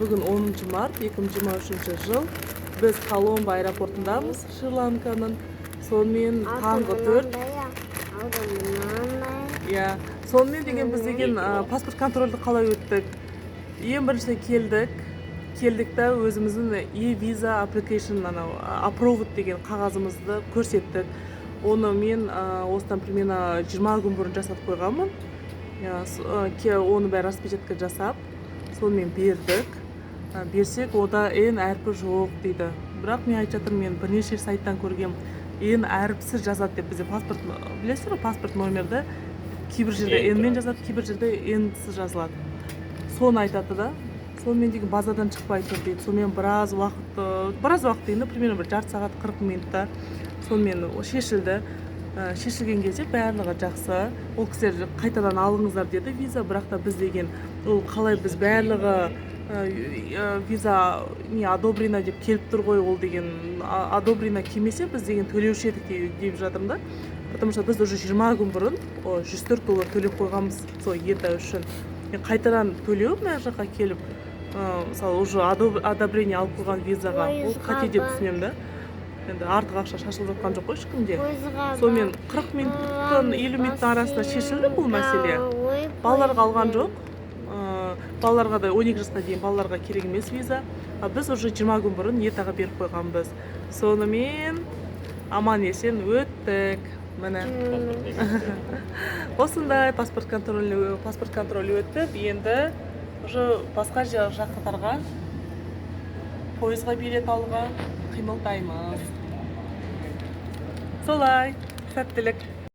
Бүгін 10 март 2023 жыл. Біз Коломбо аэропортындамыз, Шри-Ланканың. Сонымен таңғы 4. Сонымен деген біз деген паспорт контрольді қалай өттік. Ең бірінші келдік та өзіміздің e-visa application approved деген қағазымызды көрсеттік. Оны мен осыдан примерно 20 күн бұрын жасап қойғанмын. Оны бәрі распечатка жасап, сонымен берсек, ода N әрпі жоқ дейді. Бірақ мен айтып жатырмын, мен бірнеше сайттан көргем, N әріпсіз жазады деп. Бізде паспорт, білесіздер ғой, паспорт номерді кейбір жерде N мен жазады, кейбір жерде N-сіз жазылады. Соны айтады да. Сонымен деген базадан шықпай тұр дейді. Сонымен біраз уақыт дейін, примерно бір жарты сағат 40 минутта сонымен шешілді. Шешілген кезде барлығы жақсы. Ол кісілер қайтадан алыңыздар деді виза, бірақ та біз деген ол қалай біз барлығы виза одобрена деп келіп тұр ғой, ол деген одобрена келмесе біз деген төлеуші едік деп жатырмын да. Потому что біз уже 20 күн бұрын $104 төлеп қойғанбыз сол ета үшін. Қайтадан төлеу мына жаққа келіп, мысалы уже одобрение алып қойған визаға, ол қате деп түсінемін да. Енді артық ақша шашылып жатқан жоқ қой ешкімде. Сонымен 40 минуттан 50 минуттың арасында шешілді бұл мәселе. Балаларға алған жоқ. Балаларға да 12 жасқа дейін балаларға керек емес виза. Біз уже 20 күн бұрын етаға беріп қойғанбыз. Сонымен аман есен өттік. Міне. Осындай паспорт контролі өтіп, енді уже басқа жаққа пойызға билет алуға қимылдаймыз. Солай, сәттілік.